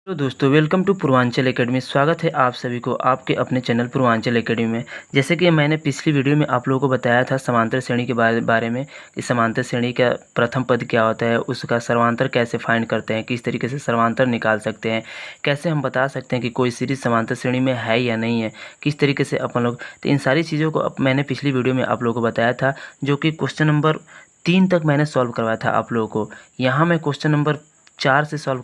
तो दोस्तों welcome to Purvanchal academy. स्वागत है आप सभी को आपके अपने चैनल पूर्वांचल एकेडमी में। जैसे कि मैंने पिछली वीडियो में आप लोगों को बताया था समांतर श्रेणी के बारे में कि समांतर श्रेणी का प्रथम पद क्या होता है, उसका सर्वांतर कैसे फाइंड करते हैं, किस तरीके से सर्वांतर निकाल सकते हैं, कैसे हम बता सकते हैं कि कोई सीरीज समांतर श्रेणी में है या नहीं है, किस तरीके से अपन लोग। तो इन सारी चीज़ों को मैंने पिछली वीडियो में आप लोगों को बताया था, जो कि क्वेश्चन नंबर 3 तक मैंने सॉल्व करवाया था आप लोगों को। यहाँ मैं क्वेश्चन नंबर 4 से सॉल्व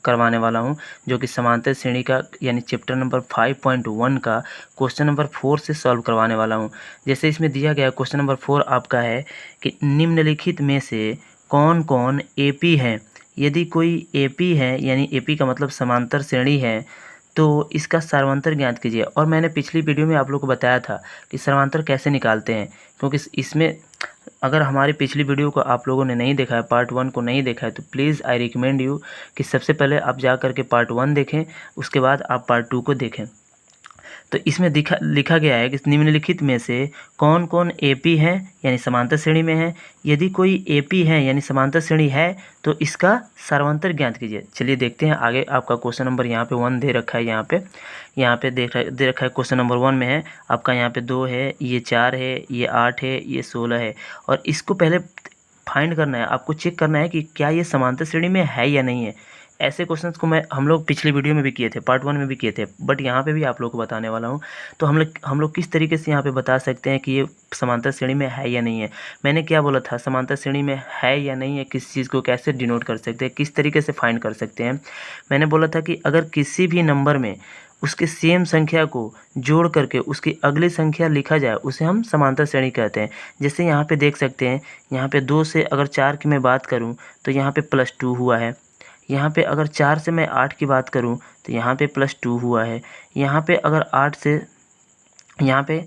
करवाने वाला हूँ, जो कि समांतर श्रेणी का यानी चैप्टर नंबर 5.1 का क्वेश्चन नंबर 4 से सॉल्व करवाने वाला हूँ। जैसे इसमें दिया गया क्वेश्चन नंबर 4 आपका है कि निम्नलिखित में से कौन कौन एपी है। यदि कोई एपी है यानी एपी का मतलब समांतर श्रेणी है, तो इसका सर्वांतर ज्ञात कीजिए। और मैंने पिछली वीडियो में आप लोग को बताया था कि सर्वांतर कैसे निकालते हैं, क्योंकि इसमें अगर हमारी पिछली वीडियो को आप लोगों ने नहीं देखा है, पार्ट 1 को नहीं देखा है, तो प्लीज़ आई रिकमेंड यू कि सबसे पहले आप जा कर के पार्ट 1 देखें, उसके बाद आप पार्ट 2 को देखें। तो इसमें लिखा गया है कि निम्नलिखित में से कौन कौन एपी है यानी समांतर श्रेणी में है। यदि कोई एपी है यानी समांतर श्रेणी है तो इसका सर्वांतर ज्ञात कीजिए। चलिए देखते हैं आगे। आपका क्वेश्चन नंबर यहाँ पे 1 दे रखा है, यहाँ पे दे रखा है। क्वेश्चन नंबर 1 में है आपका यहाँ पे 2 है, ये 4 है, ये 8 है, ये 16 है। और इसको पहले फाइंड करना है, आपको चेक करना है कि क्या ये समांतर श्रेणी में है या नहीं है। ऐसे क्वेश्चंस को हम लोग पिछली वीडियो में भी किए थे, पार्ट 1 में भी किए थे, बट यहाँ पे भी आप लोग को बताने वाला हूँ। तो हम लोग किस तरीके से यहाँ पे बता सकते हैं कि ये समांतर श्रेणी में है या नहीं है। मैंने क्या बोला था, समांतर श्रेणी में है या नहीं है, किस चीज़ को कैसे डिनोट कर सकते हैं, किस तरीके से फाइंड कर सकते हैं। मैंने बोला था कि अगर किसी भी नंबर में उसके सेम संख्या को जोड़ करके उसकी अगली संख्या लिखा जाए, उसे हम समांतर श्रेणी कहते हैं। जैसे यहाँ पे देख सकते हैं, यहाँ पे 2 से अगर 4 की मैं बात करूँ तो यहाँ पे +2 हुआ है। यहाँ पे अगर 4 से मैं 8 की बात करूँ तो यहाँ पे +2 हुआ है। यहाँ पे अगर 8 से यहाँ पे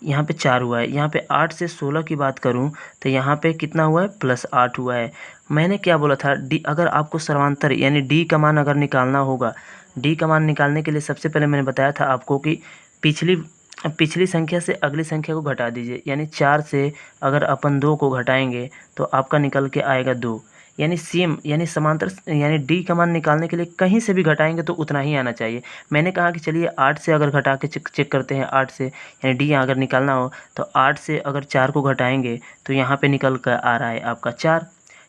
यहाँ पे 4 हुआ है। यहाँ पे 8 से 16 की बात करूँ तो यहाँ पे कितना हुआ है, +8 हुआ है। मैंने क्या बोला था, डी अगर आपको सर्वांतर यानी डी का मान अगर निकालना होगा, डी का मान निकालने के लिए सबसे पहले मैंने बताया था आपको कि पिछली संख्या से अगली संख्या को घटा दीजिए। यानी 4 से अगर अपन 2 को घटाएंगे तो आपका निकल के आएगा 2। यानी सेम यानी समांतर यानी डी का मान निकालने के लिए कहीं से भी घटाएंगे तो उतना ही आना चाहिए। मैंने कहा कि चलिए 8 से अगर घटा के चेक करते हैं। 8 से यानी डी अगर निकालना हो तो 8 से अगर 4 को घटाएंगे तो यहाँ पे निकल कर आ रहा है आपका 4,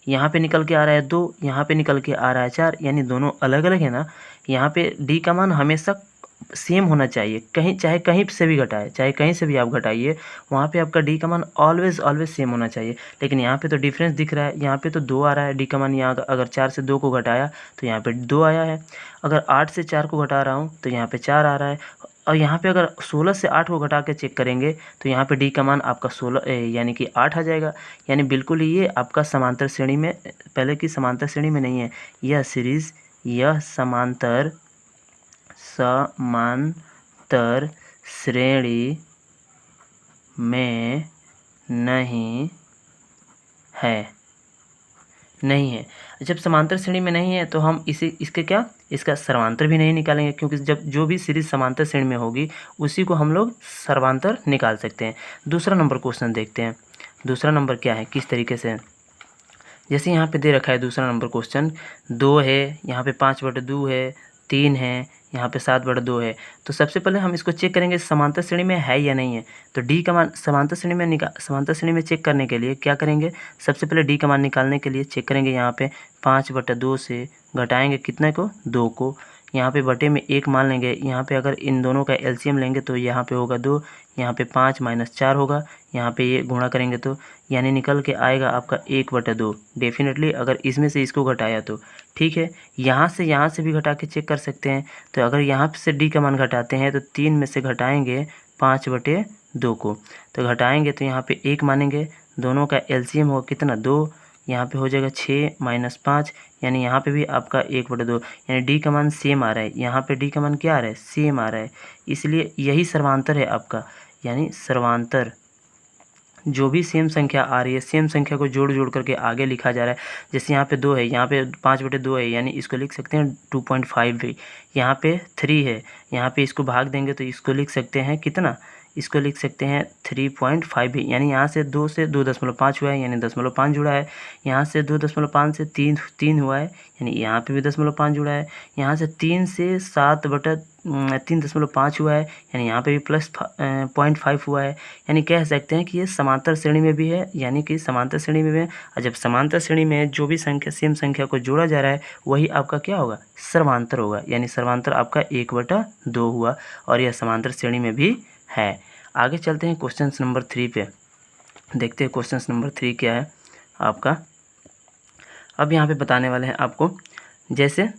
यहाँ पे निकल के आ रहा है 2, यहाँ पे निकल के आ रहा है 4। यानी दोनों अलग अलग है ना। यहाँ पे डी का मान हमेशा सेम होना चाहिए, चाहे कहीं से भी घटाए, चाहे कहीं से भी आप घटाइए, वहाँ पे आपका डी का मान ऑलवेज सेम होना चाहिए। लेकिन यहाँ पे तो डिफरेंस दिख रहा है, यहाँ पे तो 2 आ रहा है डी का मान। यहाँ अगर 4 से 2 को घटाया तो यहाँ पे 2 आया है। अगर 8 से 4 को घटा रहा हूँ तो यहाँ पे 4 आ रहा है। और यहाँ पे अगर 16 से 8 को घटा के चेक करेंगे तो यहाँ पे डी का मान आपका 16 यानी कि 8 आ जाएगा। यानी बिल्कुल ये आपका समांतर श्रेणी में, पहले की समांतर श्रेणी में नहीं है। यह समांतर श्रेणी में नहीं है। जब समांतर श्रेणी में नहीं है तो हम इसका सर्वांतर भी नहीं निकालेंगे, क्योंकि जब जो भी सीरीज समांतर श्रेणी में होगी उसी को हम लोग सर्वांतर निकाल सकते हैं। दूसरा नंबर क्वेश्चन देखते हैं। दूसरा नंबर क्या है, किस तरीके से। जैसे यहाँ पे दे रखा है दूसरा नंबर क्वेश्चन, 2 है, यहाँ पे 5/2 है, 3 है, यहाँ पे 7/2 है। तो सबसे पहले हम इसको चेक करेंगे समांतर श्रेणी में है या नहीं है। तो डी का मान समांतर श्रेणी में चेक करने के लिए क्या करेंगे, सबसे पहले डी का मान निकालने के लिए चेक करेंगे। यहाँ पे 5/2 से घटाएंगे कितने को, 2 को। यहाँ पे बटे में 1 मान लेंगे। यहाँ पे अगर इन दोनों का एलसीएम लेंगे तो यहाँ पे होगा 2, यहाँ पे 5 - 4 होगा, यहाँ पे ये गुणा करेंगे तो यानी निकल के आएगा आपका 1/2। डेफिनेटली अगर इसमें से इसको घटाया तो ठीक है। यहाँ से भी घटा के चेक कर सकते हैं। तो अगर यहाँ से डी का मान घटाते हैं तो 3 में से घटाएंगे 5/2 को, तो घटाएंगे तो यहाँ पे 1 मानेंगे। दोनों का एलसीएम होगा कितना, 2। यहाँ पे हो जाएगा 6 - 5, यानी यहाँ पे भी आपका 1/2। यानी डी का मान सेम आ रहा है। यहाँ पे डी का मान क्या आ रहा है, सेम आ रहा है। इसलिए यही सर्वांतर है आपका। यानी सर्वांतर जो भी सेम संख्या आ रही है, सेम संख्या को जोड़ करके आगे लिखा जा रहा है। जैसे यहाँ पे 2 है, यहाँ पे 5/2 है, यानी इसको लिख सकते हैं 2.5 भी। यहाँ पे 3 है, यहाँ पे इसको भाग देंगे तो इसको लिख सकते हैं कितना, इसको लिख सकते हैं 3.5 भी, यानी यहाँ से 2.5 हुआ है, यानी 0.5 जुड़ा है। यहाँ से 2.5 से 3 हुआ है, यानी यहाँ पे भी 0.5 जुड़ा है। यहाँ से 3 से 3.5 हुआ है, यानी यहाँ पे भी प्लस 0.5 हुआ है। यानी कह सकते हैं कि ये समांतर श्रेणी में भी है, यानी कि समांतर श्रेणी में भी है। और जब समांतर श्रेणी में जो भी संख्या सेम संख्या को जोड़ा जा रहा है वही आपका क्या होगा, सर्वांतर होगा। यानी सर्वांतर आपका 1/2 हुआ और यह समांतर श्रेणी में भी है। आगे चलते हैं क्वेश्चन नंबर 3 पे, देखते हैं क्वेश्चन नंबर 3 क्या है आपका। अब यहाँ पे बताने वाले हैं आपको, जैसे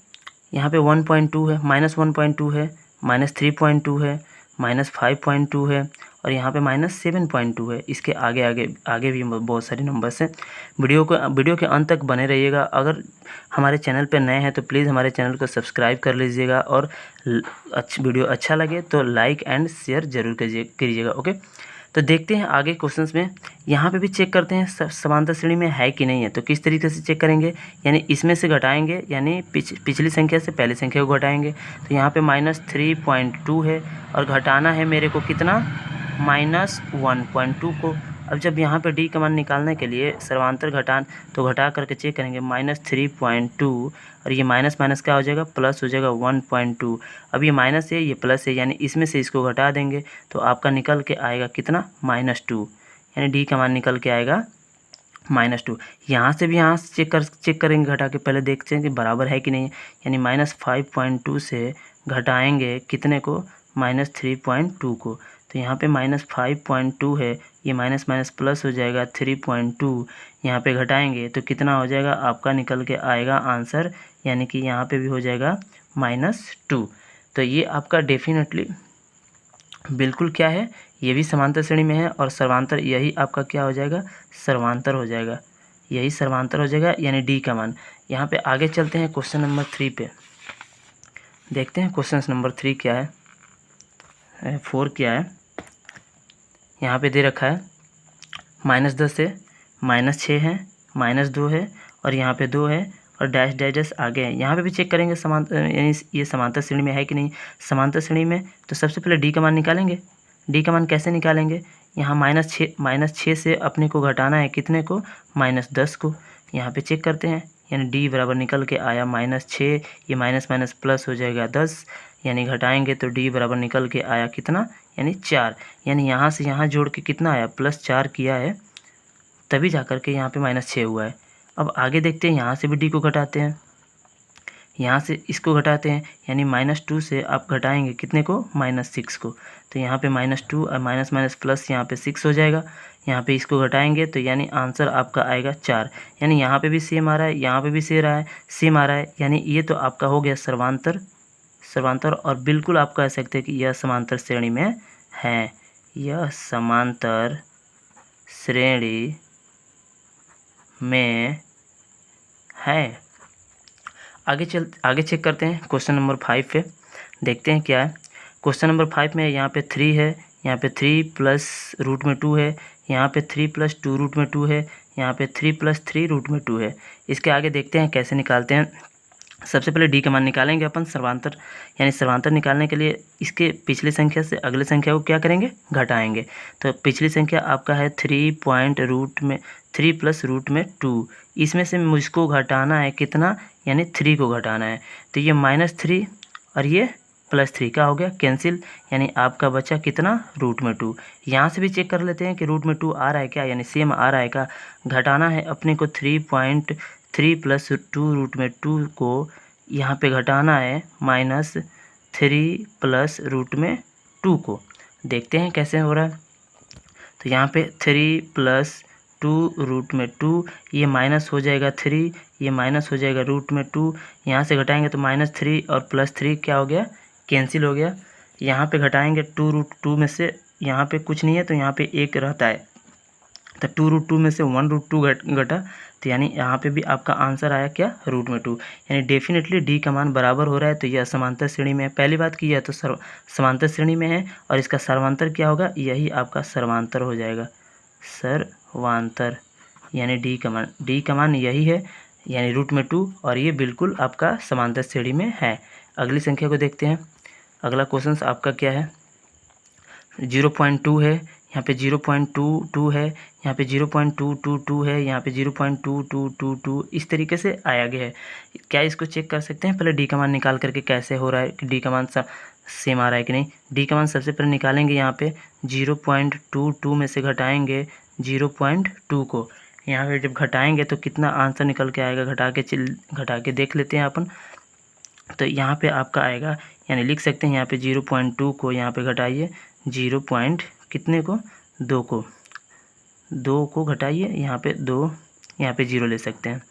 यहाँ पे 1.2 है, -1.2 है, -3.2 है, -5.2 है और यहाँ पे -7.2 है। इसके आगे आगे भी बहुत सारे नंबर्स हैं। वीडियो के अंत तक बने रहिएगा। अगर हमारे चैनल पर नए हैं तो प्लीज़ हमारे चैनल को सब्सक्राइब कर लीजिएगा और वीडियो अच्छा लगे तो लाइक एंड शेयर जरूर करिएगा। ओके, तो देखते हैं आगे क्वेश्चंस में। यहाँ पे भी चेक करते हैं समांतर श्रेणी में है कि नहीं है। तो किस तरीके से चेक करेंगे, यानी इसमें से घटाएंगे, यानी पिछली संख्या से पहली संख्या को घटाएंगे। तो यहाँ पे -3.2 है और घटाना है मेरे को कितना, -1.2 को। अब जब यहाँ पे डी का मान निकालने के लिए सर्वांतर घटा करके चेक करेंगे, -3.2 और ये माइनस माइनस क्या हो जाएगा, प्लस हो जाएगा 1.2। अब ये माइनस है, ये प्लस है, यानी इसमें से इसको घटा देंगे तो आपका निकल के आएगा कितना, -2। यानी डी का मान निकल के आएगा -2। यहाँ से भी यहाँ से चेक करेंगे घटा के, पहले देखते हैं कि बराबर है कि नहीं है। यानी -5.2 से घटाएंगे कितने को, -3.2 को। तो यहाँ पे -5.2 है, ये माइनस माइनस प्लस हो जाएगा 3.2। यहाँ पे घटाएंगे तो कितना हो जाएगा, आपका निकल के आएगा आंसर, यानी कि यहाँ पे भी हो जाएगा -2। तो ये आपका डेफिनेटली बिल्कुल क्या है, ये भी समांतर श्रेणी में है और सर्वांतर, यही आपका क्या हो जाएगा, सर्वांतर हो जाएगा, यही सर्वांतर हो जाएगा, यानी डी का मान। यहाँ पे आगे चलते हैं क्वेश्चन नंबर 3 पे, देखते हैं क्वेश्चन नंबर 3 क्या है, 4 क्या है। यहाँ पे दे रखा है -10 है, -6 है, -2 है और यहाँ पे 2 है और डैश डैश डैश आगे है। यहाँ पे भी चेक करेंगे समांतर, यानी ये समांतर श्रेणी में है कि नहीं। समांतर श्रेणी में तो सबसे पहले डी का मान निकालेंगे। डी का मान कैसे निकालेंगे, यहाँ -6 से अपने को घटाना है कितने को, -10 को। यहाँ पे चेक करते हैं, यानी डी बराबर निकल के आया -6, ये माइनस माइनस प्लस हो जाएगा 10, यानी घटाएंगे तो डी बराबर निकल के आया कितना, यानी 4। यानी यहाँ से यहाँ जोड़ के कितना आया, +4 किया है, तभी जा कर के यहाँ पे -6 हुआ है। अब आगे देखते हैं, यहाँ से भी डी को घटाते हैं, यहाँ से इसको घटाते हैं, यानी -2 से आप घटाएंगे कितने को, -6 को। तो यहाँ पे -2 और माइनस माइनस प्लस यहाँ पे 6 हो जाएगा। यहाँ पे इसको घटाएंगे तो यानी आंसर आपका आएगा 4। यानी यहाँ पे भी सेम आ रहा है, यहाँ पे भी सेम आ रहा है, यानी ये तो आपका हो गया सर्वांतर और बिल्कुल आप कह सकते हैं कि यह समांतर श्रेणी में है, यह समांतर श्रेणी में है। आगे चेक करते हैं क्वेश्चन नंबर 5 पे, देखते हैं क्या है। क्वेश्चन नंबर 5 में यहाँ पे 3 है, यहाँ पे 3 + √2 है, यहाँ पे 3 + 2 √2 है, यहाँ पे 3 + 3 √2 है। इसके आगे देखते हैं कैसे निकालते हैं। सबसे पहले डी का मान निकालेंगे अपन सर्वांतर, यानी सर्वांतर निकालने के लिए इसके पिछली संख्या से अगले संख्या को क्या करेंगे, घटाएंगे। तो पिछली संख्या आपका है 3 + √2, इसमें से मुझको घटाना है कितना, यानी 3 को घटाना है। तो ये -3 और ये +3 का हो गया कैंसिल, यानी आपका बचा कितना, √2। यहाँ से भी चेक कर लेते हैं कि √2 आ रहा है क्या, यानी सेम आ रहा है क्या। घटाना है अपने को 3 + 2 √2 को, यहाँ पे घटाना है -3 + √2 को। देखते हैं कैसे हो रहा है। तो यहाँ पे 3 + 2 √2, ये माइनस हो जाएगा 3, ये माइनस हो जाएगा √2। यहाँ से घटाएंगे तो -3 और +3 क्या हो गया, कैंसिल हो गया। यहाँ पे घटाएंगे 2 √2 में से, यहाँ पे कुछ नहीं है तो यहाँ पे 1 रहता है, तो 2 √2 में से 1 √2 घटा, तो यानी यहाँ पे भी आपका आंसर आया क्या, √2। यानी डेफिनेटली डी का मान बराबर हो रहा है, तो यह समांतर श्रेणी में है। पहली बात की है तो समांतर श्रेणी में है और इसका सर्वांतर क्या होगा, यही आपका सर्वांतर हो जाएगा, सर्वांतर, यानी डी का मान यही है, यानी √2, और ये बिल्कुल आपका समांतर श्रेणी में है। अगली संख्या को देखते हैं। अगला क्वेश्चन आपका क्या है, 0.2 है, यहाँ पे 0.22 है, यहाँ पे 0.222 है, यहाँ पे 0.2222 इस तरीके से आया गया है। क्या इसको चेक कर सकते हैं? पहले डी का मान निकाल करके कैसे हो रहा है कि डी का मान सेम आ रहा है कि नहीं। डी का मान सबसे पहले निकालेंगे, यहाँ पे 0.22 में से घटाएंगे 0.2 को, यहाँ पे जब घटाएंगे तो कितना आंसर निकल के आएगा, घटा के देख लेते हैं अपन। तो यहाँ पे आपका आएगा, यानी लिख सकते हैं यहाँ पे 0.2 को यहाँ पे घटाइए 0 पॉइंट कितने को 2 को घटाइए, यहाँ पे 2, यहाँ पे 0 ले सकते हैं।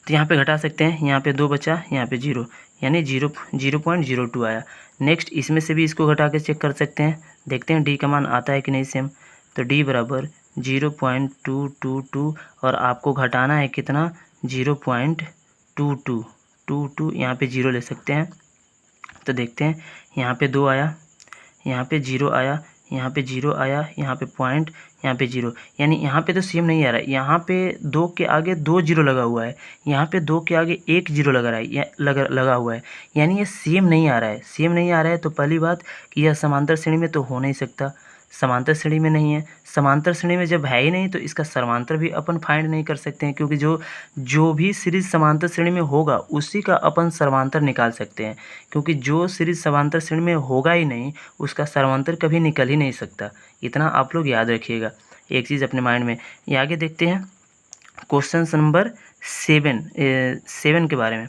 तो यहाँ पे घटा सकते हैं, यहाँ पे 2 बचा, यहाँ पे 0, यानी 0.02 आया। नेक्स्ट इसमें से भी इसको घटा के चेक कर सकते हैं, देखते हैं डी का मान आता है कि नहीं सेम। तो डी बराबर 0.222 और आपको घटाना है कितना 0.22, यहाँ पे 0 ले सकते हैं। तो देखते हैं, यहाँ पे 2 आया, यहाँ पे 0 आया, यहाँ पे 0 आया, यहाँ पे पॉइंट, यहाँ पे 0, यानी यहाँ पे तो सेम नहीं आ रहा है। यहाँ पे 2 के आगे 2 0 लगा हुआ है, यहाँ पे 2 के आगे 1 0 लगा रहा है, लगा हुआ है, यानी ये सेम नहीं आ रहा है। सेम नहीं आ रहा है तो पहली बात कि यह समांतर श्रेणी में तो हो नहीं सकता, समांतर श्रेणी में नहीं है। समांतर श्रेणी में जब है ही नहीं तो इसका सर्वांतर भी अपन फाइंड नहीं कर सकते हैं, क्योंकि जो भी सीरीज समांतर श्रेणी में होगा उसी का अपन सर्वांतर निकाल सकते हैं, क्योंकि जो सीरीज समांतर श्रेणी में होगा ही नहीं उसका सर्वांतर कभी निकल ही नहीं सकता। इतना आप लोग याद रखिएगा, एक चीज़ अपने माइंड में। ये आगे देखते हैं क्वेश्चन नंबर 7 के बारे में।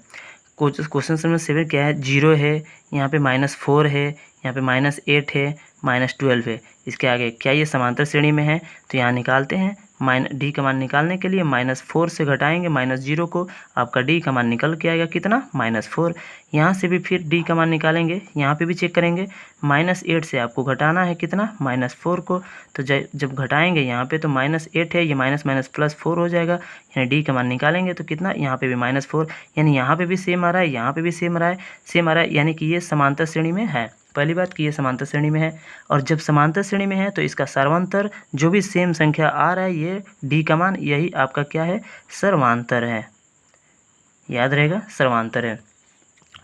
क्वेश्चन नंबर 7 क्या है, 0 है, यहाँ पे -4 है, यहाँ पे -8 है, -12 है। इसके आगे क्या ये समांतर श्रेणी में है? तो यहाँ निकालते हैं, डी का मान निकालने के लिए -4 से घटाएंगे -0 को, आपका डी का मान निकल के आएगा कितना -4। यहाँ से भी फिर डी का मान निकालेंगे, यहाँ पे भी चेक करेंगे, -8 से आपको घटाना है कितना -4 को। तो जब घटाएंगे यहाँ पे तो -8 है, ये +4 हो जाएगा, यानी डी का मान निकालेंगे तो कितना, यहाँ पे भी -4, यानी यहाँ पे भी सेम आ रहा है, यहाँ पे भी सेम आ रहा है, यानी कि ये समांतर श्रेणी में है। पहली बात कि ये समांतर श्रेणी में है, और जब समांतर श्रेणी में है तो इसका सर्वांतर जो भी सेम संख्या आ रहा है ये डी का मान, यही आपका क्या है, सर्वांतर है। याद रहेगा, सर्वांतर है।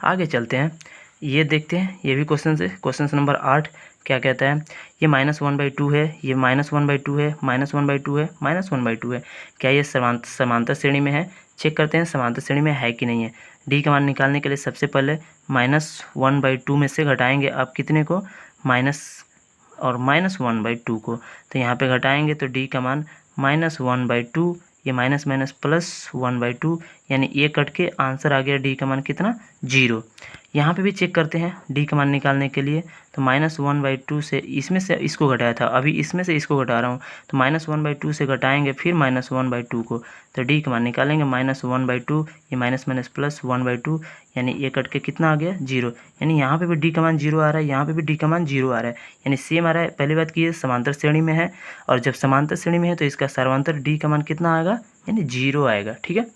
आगे चलते हैं, ये देखते हैं, ये भी क्वेश्चन है। क्वेश्चन नंबर 8 क्या कहता है, ये -1/2 है, ये -1/2 है, -1/2 है, -1/2 है। क्या ये समांतर श्रेणी में है? चेक करते हैं समांतर श्रेणी में है कि नहीं है। डी का मान निकालने के लिए सबसे पहले -1/2 में से घटाएंगे आप कितने को, -1/2 को। तो यहाँ पे घटाएंगे तो डी का मान -1/2, ये माइनस +1/2, यानी ये कट के आंसर आ गया डी का मान कितना, 0। यहाँ पे भी चेक करते हैं डी का मान निकालने के लिए, तो -1/2 से इसमें से इसको घटाया था, अभी इसमें से इसको घटा रहा हूँ, तो -1/2 से घटाएंगे फिर -1/2 को, तो डी का मान निकालेंगे -1/2, ये +1/2, यानी ये कट के कितना आ गया, 0। यानी यहाँ पे भी डी का मान 0 आ रहा है, यहाँ पे भी डी का मान 0 आ रहा है, यानी सेम आ रहा है। पहली बात कि ये समांतर श्रेणी में है, और जब समांतर श्रेणी में है तो इसका सर्वांतर डी का मान कितना आएगा, यानी 0 आएगा। ठीक है,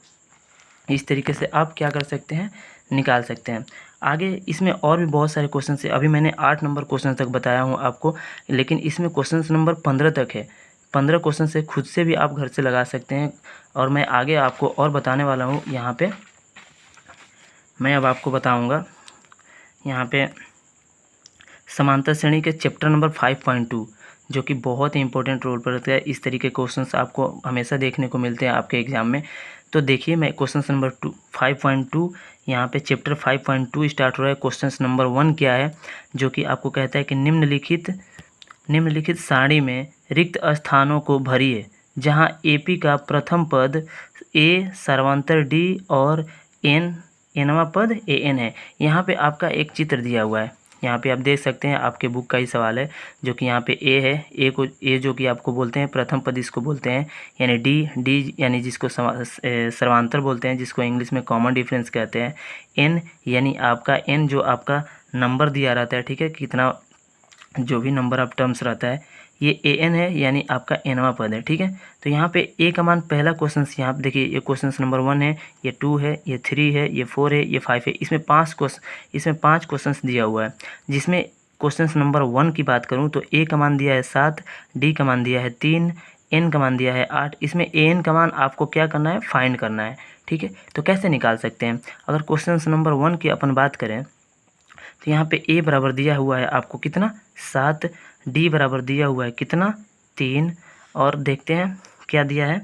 इस तरीके से आप क्या कर सकते हैं, निकाल सकते हैं। आगे इसमें और भी बहुत सारे क्वेश्चन है, अभी मैंने 8 नंबर क्वेश्चन तक बताया हूँ आपको, लेकिन इसमें क्वेश्चन नंबर 15 तक है। 15 क्वेश्चन से खुद से भी आप घर से लगा सकते हैं, और मैं आगे आपको और बताने वाला हूँ। यहाँ पे मैं अब आपको बताऊँगा, यहाँ पे समांतर श्रेणी के चैप्टर नंबर 5.2 जो कि बहुत ही इंपॉर्टेंट रोल पर रहता है। इस तरीके के क्वेश्चंस आपको हमेशा देखने को मिलते हैं आपके एग्जाम में। तो देखिए, मैं क्वेश्चन नंबर 5.2, यहाँ पे चैप्टर 5.2 स्टार्ट हो रहा है। क्वेश्चन नंबर 1 क्या है, जो कि आपको कहता है कि निम्नलिखित सारणी में रिक्त स्थानों को भरिए, जहाँ एपी का प्रथम पद ए सर्वांतर डी और एनवा पद एन है। यहाँ पे आपका एक चित्र दिया हुआ है, यहाँ पे आप देख सकते हैं, आपके बुक का ही सवाल है, जो कि यहाँ पे ए है, ए जो कि आपको बोलते हैं प्रथम पद, इसको बोलते हैं, यानी डी यानी जिसको सर्वांतर बोलते हैं, जिसको इंग्लिश में कॉमन डिफरेंस कहते हैं। एन यानी आपका एन जो आपका नंबर दिया रहता है, ठीक है, कितना जो भी नंबर ऑफ टर्म्स रहता है, ये ए एन है, यानी आपका एनवा पद है। ठीक है, तो यहाँ पे ए का मान, पहला क्वेश्चन यहाँ पे देखिए, ये क्वेश्चन नंबर 1 है, ये 2 है, ये 3 है, ये 4 है, ये 5 है। इसमें 5 क्वेश्चन दिया हुआ है, जिसमें क्वेश्चन नंबर 1 की बात करूँ तो ए का मान दिया है 7, डी का मान दिया है 3, एन का मान दिया है 8। इसमें ए एन का मान आपको क्या करना है, फाइंड करना है। ठीक है, तो कैसे निकाल सकते हैं, अगर क्वेश्चन नंबर 1 की अपन बात करें तो यहाँ पे ए बराबर दिया हुआ है आपको कितना, 7, डी बराबर दिया हुआ है कितना 3, और देखते हैं क्या दिया है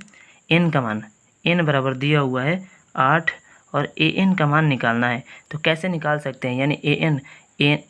एन का मान, एन बराबर दिया हुआ है 8, और ए एन का मान निकालना है। तो कैसे निकाल सकते हैं, यानी ए एन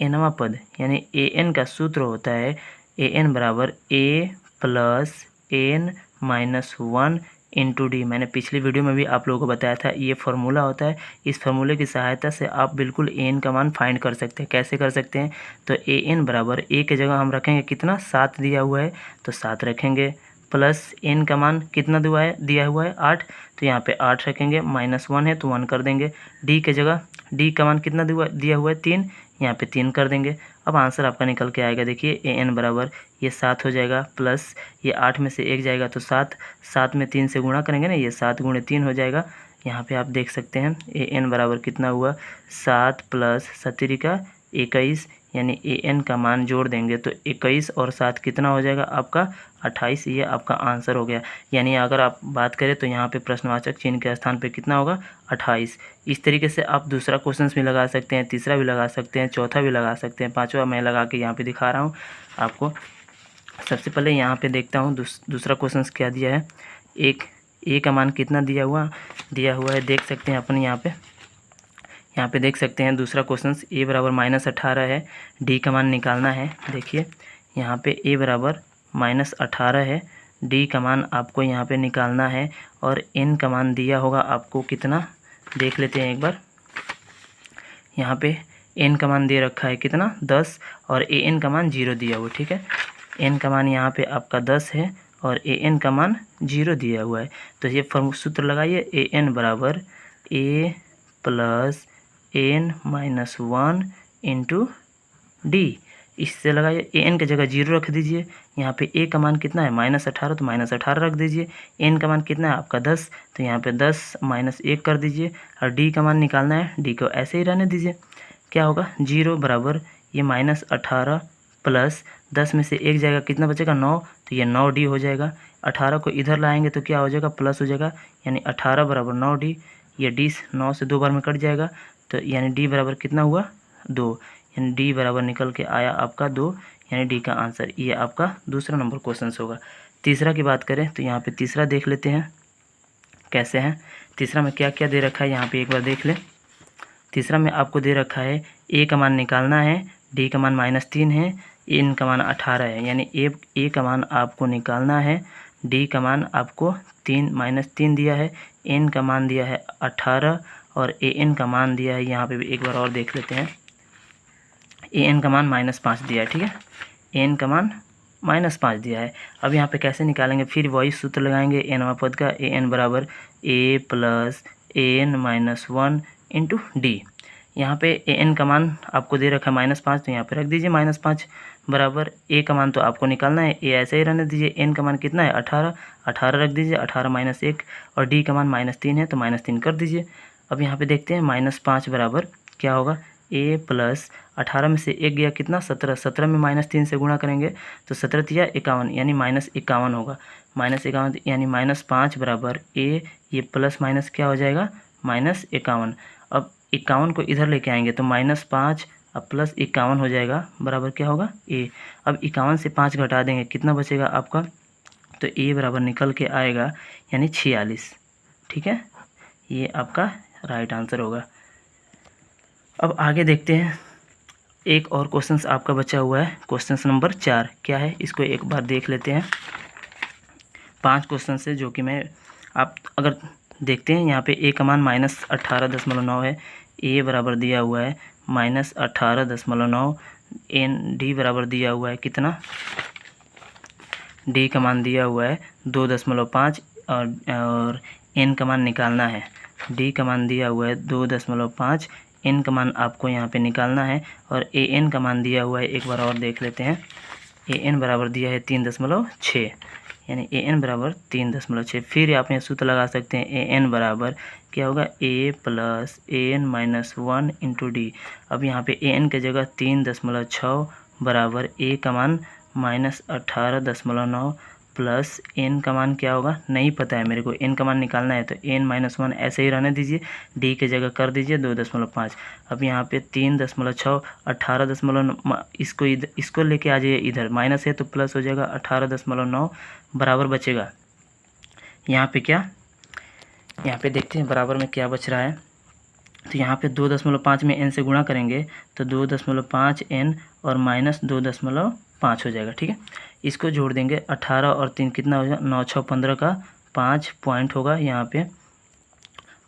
एनवा पद यानी ए एन का सूत्र होता है ए एन बराबर A plus N minus 1 into D. मैंने पिछली वीडियो में भी आप लोगों को बताया था ये फार्मूला होता है। इस फार्मूले की सहायता से आप बिल्कुल ए एन का मान फाइंड कर सकते हैं। कैसे कर सकते हैं, तो ए एन बराबर ए के जगह हम रखेंगे कितना 7 दिया हुआ है तो 7 रखेंगे, प्लस एन का मान कितना दिया हुआ है 8, तो यहाँ पे 8 रखेंगे, माइनस 1 है तो 1 कर देंगे। डी के जगह डी का मान कितना दिया हुआ है 3, यहाँ पे 3 कर देंगे। अब आंसर आपका निकल के आएगा, देखिए ए एन बराबर ये 7 हो जाएगा, प्लस ये 8 में से 1 जाएगा तो 7, 7 में 3 से गुणा करेंगे ना, ये 7 गुणे 3 हो जाएगा। यहाँ पे आप देख सकते हैं ए एन बराबर कितना हुआ 7 प्लस 7 का 21, यानी ए एन का मान जोड़ देंगे तो 21 और 7 कितना हो जाएगा आपका 28। ये आपका आंसर हो गया। यानी अगर आप बात करें तो यहाँ पे प्रश्नवाचक चिन्ह के स्थान पे कितना होगा 28। इस तरीके से आप दूसरा क्वेश्चन भी लगा सकते हैं, तीसरा भी लगा सकते हैं, चौथा भी लगा सकते हैं, पांचवा मैं लगा के यहाँ पे दिखा रहा हूँ आपको। सबसे पहले यहाँ पे देखता हूँ दूसरा क्वेश्चन क्या दिया है। एक ए का मान कितना दिया हुआ है, देख सकते हैं अपन यहाँ पे देख सकते हैं दूसरा क्वेश्चन ए बराबर -18 है, डी का मान निकालना है। देखिए यहाँ पे ए बराबर -18 है, डी का मान आपको यहाँ पे निकालना है, और एन का मान दिया होगा आपको कितना, देख लेते हैं एक बार। यहाँ पे एन का मान दे रखा है कितना 10, और ए एन का मान 0 दिया हुआ है। ठीक है, एन का मान यहाँ पे आपका 10 है और ए एन का मान 0 दिया हुआ है। तो ये सूत्र लगाइए, ए एन बराबर A plus N minus 1 into D. इससे लगाइए, ए एन की जगह 0 रख दीजिए। यहाँ पे ए का मान कितना है -18, तो -18 रख दीजिए। एन का मान कितना है आपका 10, तो यहाँ पे 10 माइनस 1 कर दीजिए। और डी का मान निकालना है, डी को ऐसे ही रहने दीजिए। क्या होगा 0 बराबर ये -18 प्लस 10 में से 1 जाएगा, कितना बचेगा 9, तो ये 9 डी हो जाएगा। 18 को इधर लाएंगे तो क्या हो जाएगा प्लस हो जाएगा, यानी 18 बराबर 9 डी। ये डी 9 से 2 बार में कट जाएगा, तो यानी डी बराबर कितना हुआ 2, यानी डी बराबर निकल के आया आपका 2, यानी डी का आंसर। ये आपका दूसरा नंबर क्वेश्चन होगा। तीसरा की बात करें तो यहाँ पे तीसरा देख लेते हैं कैसे है। तीसरा में क्या क्या दे रखा है यहाँ पे एक बार देख लें। तीसरा में आपको दे रखा है ए का मान निकालना है, डी का मान -3 है, एन का मान 18 है, यानी ए का मान आपको निकालना है, डी का मान आपको -3 दिया है, एन का मान दिया है 18, और ए एन का मान दिया है यहाँ पे भी एक बार और देख लेते हैं। ए एन का मान -5 दिया है। ठीक है, एन का मान -5 दिया है। अब यहाँ पे कैसे निकालेंगे, फिर वही सूत्र लगाएंगे एनवा पद का, ए एन बराबर A plus N minus 1 into D. यहाँ पे ए एन का मान आपको दे रखा है -5, तो यहाँ पे रख दीजिए -5 बराबर ए का मान तो आपको निकालना है, ए ऐसे ही रहने दीजिए। एन का मान कितना है 18 रख दीजिए, 18 माइनस 1, और डी का मान -3 है तो -3 कर दीजिए। अब यहाँ पे देखते हैं -5 बराबर क्या होगा, ए प्लस 18 में से 1 गया कितना 17, 17 में -3 से गुणा करेंगे तो 17 तिया 51, यानी -51 होगा। -51 यानी -5 बराबर ए, ये प्लस माइनस क्या हो जाएगा -51। अब 51 को इधर लेके आएंगे तो -5 अब प्लस 51 हो जाएगा, बराबर क्या होगा ए। अब 51 से 5 घटा देंगे, कितना बचेगा आपका, तो ए बराबर निकल के आएगा यानी 46। ठीक है, ये आपका राइट आंसर होगा। अब आगे देखते हैं, एक और क्वेश्चन आपका बचा हुआ है, क्वेश्चन नंबर 4 क्या है, इसको एक बार देख लेते हैं। 5 क्वेश्चन से जो कि मैं आप अगर देखते हैं यहाँ पे ए का मान -18.9 है, ए बराबर दिया हुआ है -18.9, एन डी बराबर दिया हुआ है कितना, डी का मान दिया हुआ है 2.5, और एन का मान निकालना है, डी का मान दिया हुआ है 2.5, एन का मान आपको यहाँ पे निकालना है, और ए एन का मान दिया हुआ है एक बार और देख लेते हैं। ए एन बराबर दिया है 3.6, यानी ए एन बराबर 3.6। फिर आप यहाँ सूत्र लगा सकते हैं, ए एन बराबर क्या होगा A plus N minus 1 into D. अब यहाँ पे ए एन के जगह 3.6 बराबर ए का मान -18.9 प्लस n का मान क्या होगा नहीं पता है मेरे को, n का मान निकालना है तो n-1 ऐसे ही रहने दीजिए, d की जगह कर दीजिए 2.5। अब यहाँ पे 3.6 18 इसको लेके आ जाइए इधर, माइनस है तो प्लस हो जाएगा 18.9 बराबर बचेगा यहाँ पे क्या, यहाँ पे देखते हैं बराबर में क्या बच रहा है। तो यहाँ पे 2.5 में n से गुणा करेंगे तो 2.5 n और माइनस 2.5 हो जाएगा। ठीक है, इसको जोड़ देंगे 18 और 3 कितना हो जाएगा 9 6 15 का 5 पॉइंट होगा यहाँ पे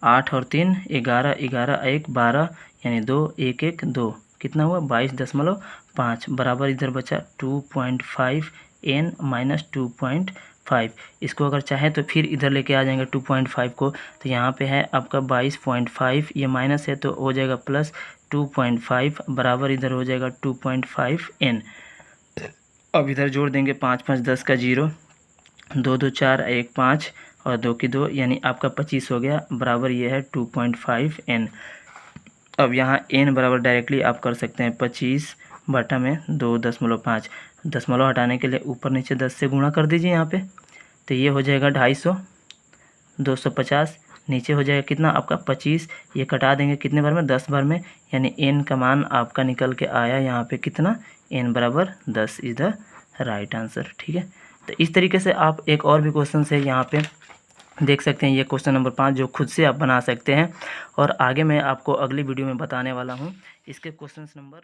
8 और 3 11 11 1 12 यानी 2 1 1 2 कितना हुआ 22.5 बराबर इधर बचा 2.5 n माइनस 2.5। इसको अगर चाहे तो फिर इधर लेके आ जाएंगे 2.5 को, तो यहाँ पे है आपका 22.5, ये माइनस है तो हो जाएगा प्लस 2.5 बराबर इधर हो जाएगा 2.5 n। अब इधर जोड़ देंगे 5 5 10 का 0, 2 2 4 1 5 और 2 की 2 यानी आपका 25 हो गया बराबर ये है 2.5 n। अब यहाँ n बराबर डायरेक्टली आप कर सकते हैं 25 बटा में 2.5, दशमलव हटाने के लिए ऊपर नीचे 10 से गुणा कर दीजिए यहाँ पे, तो ये हो जाएगा 250 250 नीचे हो जाएगा कितना आपका 25, ये कटा देंगे कितने बार में 10 बार में, यानी n का मान आपका निकल के आया यहाँ पे कितना n बराबर 10 इज द राइट आंसर। ठीक है, तो इस तरीके से आप एक और भी क्वेश्चन है यहाँ पे देख सकते हैं, ये क्वेश्चन नंबर 5 जो खुद से आप बना सकते हैं और आगे मैं आपको अगली वीडियो में बताने वाला हूँ इसके क्वेश्चन नंबर